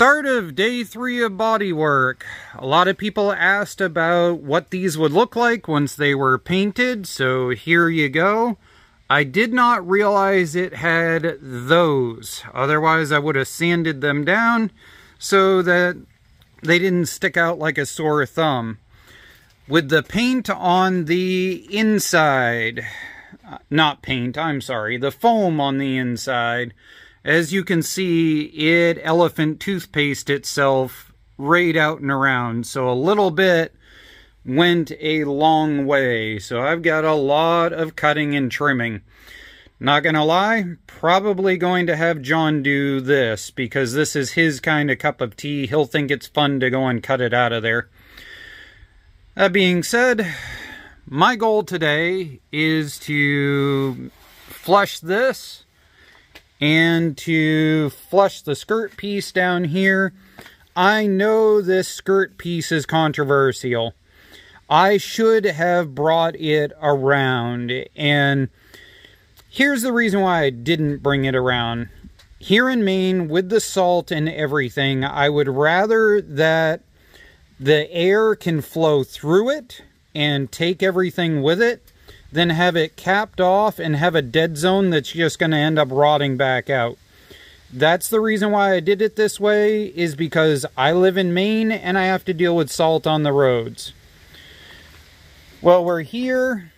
Start of day 3 of bodywork. A lot of people asked about what these would look like once they were painted, so here you go. I did not realize it had those. Otherwise I would have sanded them down so that they didn't stick out like a sore thumb. With the paint on the inside, not paint, I'm sorry, the foam on the inside, as you can see, it elephant toothpaste itself right out and around. So a little bit went a long way. So I've got a lot of cutting and trimming. Not gonna lie, probably going to have John do this because this is his kind of cup of tea. He'll think it's fun to go and cut it out of there. That being said, my goal today is to flush this and to flush the skirt piece down here. I know this skirt piece is controversial. I should have brought it around, and here's the reason why I didn't bring it around. Here in Maine, with the salt and everything, I would rather that the air can flow through it and take everything with it than have it capped off and have a dead zone that's just going to end up rotting back out. That's the reason why I did it this way, is because I live in Maine and I have to deal with salt on the roads. Well, we're here.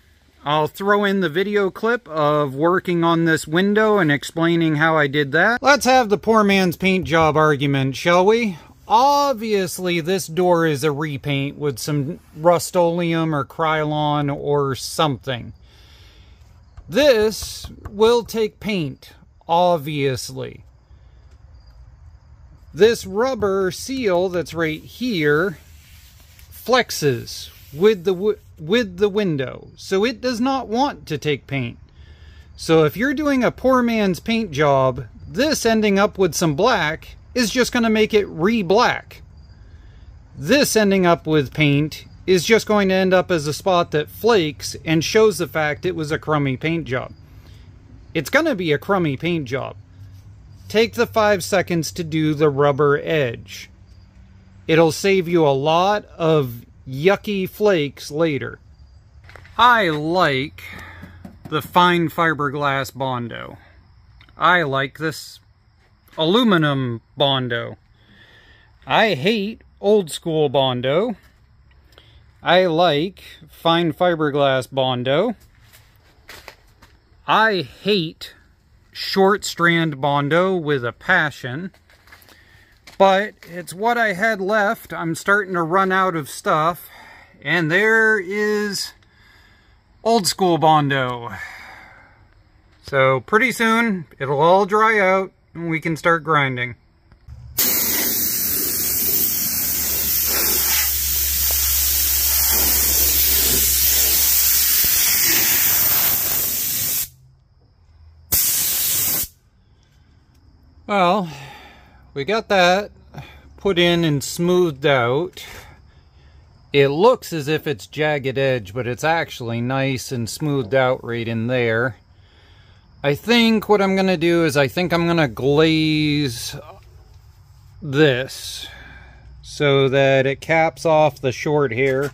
I'll throw in the video clip of working on this window and explaining how I did that. Let's have the poor man's paint job argument, shall we? Obviously, this door is a repaint with some Rust-Oleum or Krylon or something. This will take paint, obviously. This rubber seal that's right here flexes with the window, so it does not want to take paint. So if you're doing a poor man's paint job, this ending up with some black is just going to make it re-black. This ending up with paint is just going to end up as a spot that flakes and shows the fact it was a crummy paint job. It's going to be a crummy paint job. Take the 5 seconds to do the rubber edge. It'll save you a lot of yucky flakes later. I like the fine fiberglass Bondo. I like this aluminum Bondo. I hate old school Bondo. I like fine fiberglass Bondo. I hate short strand Bondo with a passion. But it's what I had left. I'm starting to run out of stuff. And there is old school Bondo. So pretty soon it'll all dry out and we can start grinding. Well, we got that put in and smoothed out. It looks as if it's jagged edge, but it's actually nice and smoothed out right in there. I think what I'm going to do is I'm going to glaze this so that it caps off the short hair.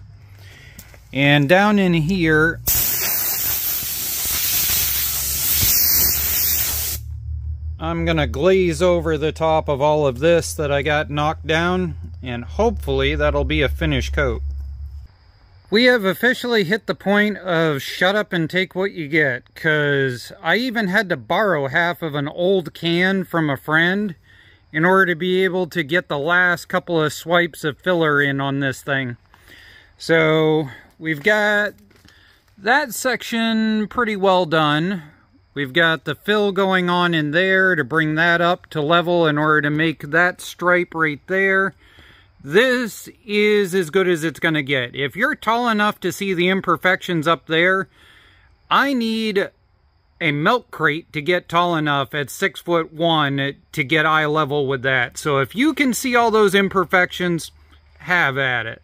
And down in here, I'm going to glaze over the top of all of this that I got knocked down, and hopefully that'll be a finish coat. We have officially hit the point of shut up and take what you get, because I even had to borrow half of an old can from a friend in order to be able to get the last couple of swipes of filler in on this thing. So we've got that section pretty well done. We've got the fill going on in there to bring that up to level in order to make that stripe right there. This is as good as it's going to get. If you're tall enough to see the imperfections up there, I need a milk crate to get tall enough at 6'1" to get eye level with that. So if you can see all those imperfections, have at it.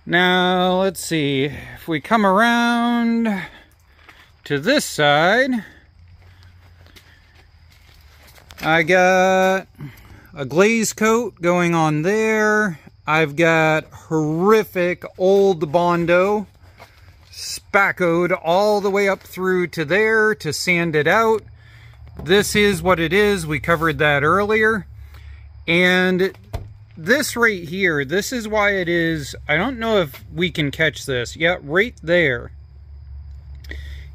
Now, let's see. If we come around to this side, I got a glaze coat going on there. I've got horrific old Bondo spaccoed all the way up through to there to sand it out. This is what it is. We covered that earlier. And this right here, this is why it is, I don't know if we can catch this. Yeah, right there.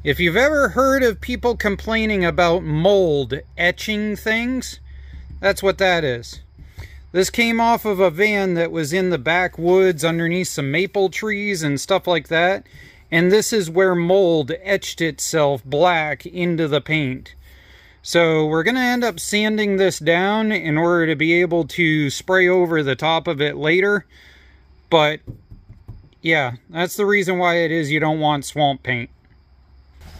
If you've ever heard of people complaining about mold etching things, that's what that is. This came off of a van that was in the backwoods underneath some maple trees and stuff like that. And this is where mold etched itself black into the paint. So we're going to end up sanding this down in order to be able to spray over the top of it later. But yeah, that's the reason why it is you don't want swamp paint.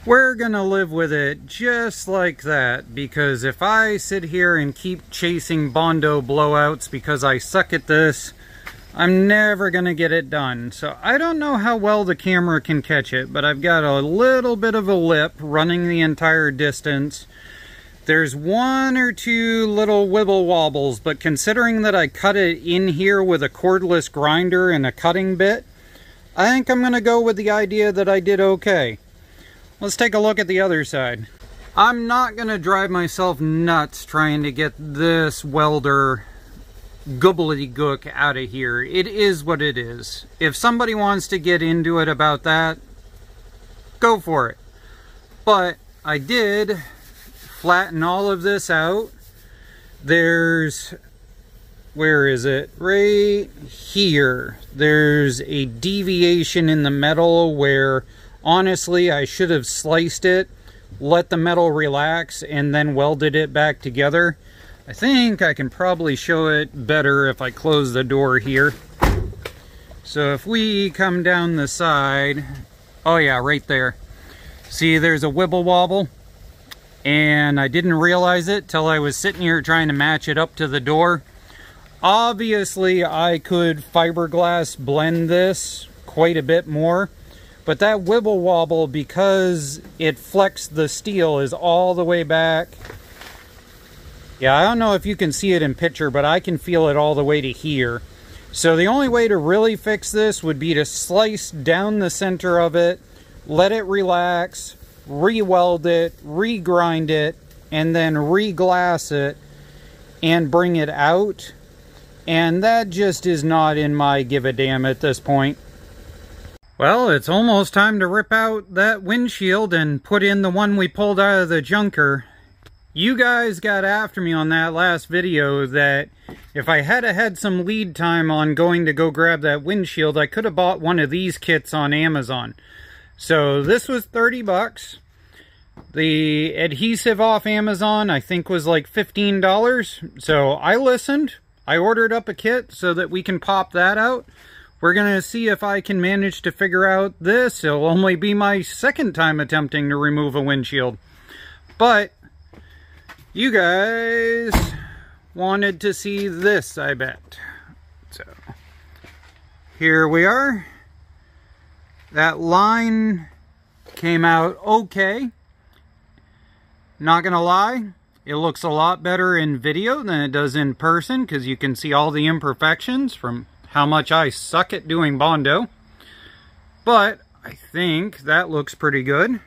We're going to live with it just like that, because if I sit here and keep chasing Bondo blowouts because I suck at this, I'm never going to get it done. So I don't know how well the camera can catch it, but I've got a little bit of a lip running the entire distance. There's one or two little wibble wobbles, but considering that I cut it in here with a cordless grinder and a cutting bit, I think I'm going to go with the idea that I did okay. Let's take a look at the other side. I'm not going to drive myself nuts trying to get this welder gobbledygook out of here. It is what it is. If somebody wants to get into it about that, go for it. But I did flatten all of this out. There's, where is it? Right here. There's a deviation in the metal where honestly I should have sliced it, let the metal relax, and then welded it back together. I think I can probably show it better if I close the door here. So if we come down the side, oh yeah, right there. See, there's a wibble wobble. And I didn't realize it till I was sitting here trying to match it up to the door. Obviously, I could fiberglass blend this quite a bit more. But that wibble wobble, because it flexed the steel, is all the way back. Yeah, I don't know if you can see it in picture, but I can feel it all the way to here. So the only way to really fix this would be to slice down the center of it, let it relax, re-weld it, re-grind it, and then re-glass it and bring it out. And that just is not in my give a damn at this point. Well, it's almost time to rip out that windshield and put in the one we pulled out of the junker. You guys got after me on that last video that if I had had some lead time on going to go grab that windshield, I could have bought one of these kits on Amazon. So this was 30 bucks. The adhesive off Amazon I think was like $15. So I listened. I ordered up a kit so that we can pop that out. We're going to see if I can manage to figure out this. It'll only be my second time attempting to remove a windshield. But you guys wanted to see this, I bet. So here we are. That line came out okay. Not gonna lie, it looks a lot better in video than it does in person because you can see all the imperfections from how much I suck at doing Bondo. But I think that looks pretty good.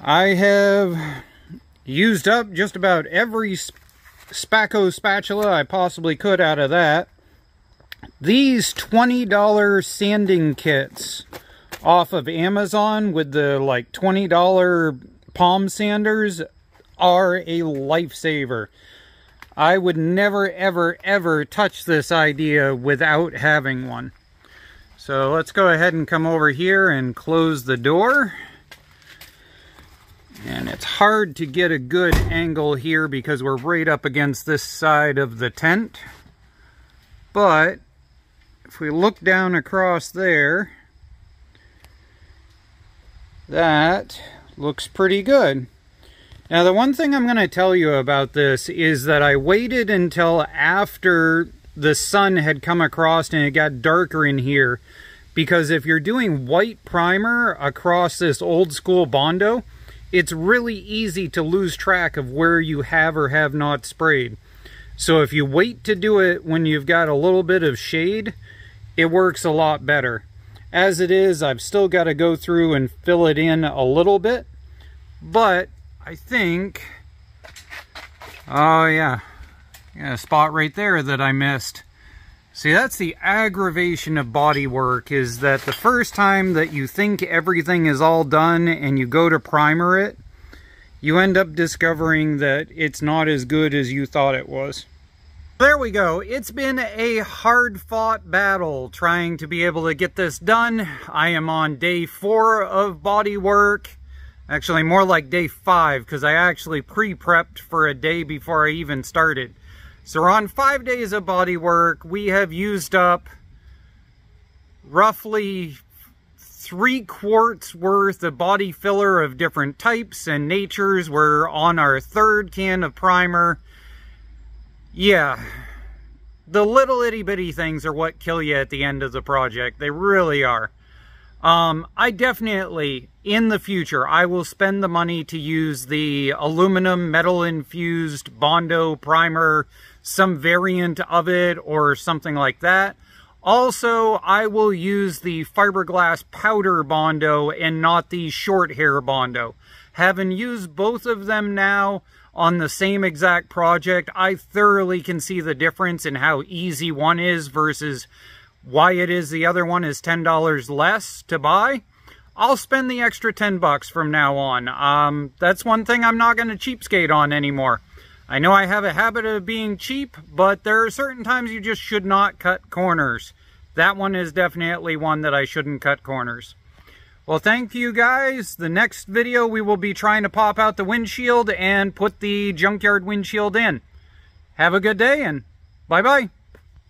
I have used up just about every Spacco spatula I possibly could out of that. These $20 sanding kits off of Amazon with the like $20 palm sanders are a lifesaver. I would never, ever, ever touch this idea without having one. So let's go ahead and come over here and close the door. And it's hard to get a good angle here because we're right up against this side of the tent. But if we look down across there, that looks pretty good. Now the one thing I'm going to tell you about this is that I waited until after the sun had come across and it got darker in here, because if you're doing white primer across this old school Bondo, it's really easy to lose track of where you have or have not sprayed. So if you wait to do it when you've got a little bit of shade, it works a lot better. As it is, I've still got to go through and fill it in a little bit, but I think, oh yeah, a spot right there that I missed. See, that's the aggravation of body work, is that the first time that you think everything is all done and you go to primer it, you end up discovering that it's not as good as you thought it was. There we go. It's been a hard-fought battle trying to be able to get this done. I am on day 4 of body work. Actually, more like day 5, because I actually pre-prepped for a day before I even started. So we're on 5 days of body work. We have used up roughly 3 quarts worth of body filler of different types and natures. We're on our 3rd can of primer. Yeah, the little itty bitty things are what kill you at the end of the project. They really are. I definitely, in the future, I will spend the money to use the aluminum metal infused Bondo primer, some variant of it or something like that. Also, I will use the fiberglass powder Bondo and not the short hair Bondo. Having used both of them now on the same exact project, I thoroughly can see the difference in how easy one is versus why it is the other one is $10 less to buy. I'll spend the extra 10 bucks from now on. That's one thing I'm not going to cheapskate on anymore. I know I have a habit of being cheap, but there are certain times you just should not cut corners. That one is definitely one that I shouldn't cut corners. Well, thank you guys. The next video we will be trying to pop out the windshield and put the junkyard windshield in. Have a good day and bye-bye.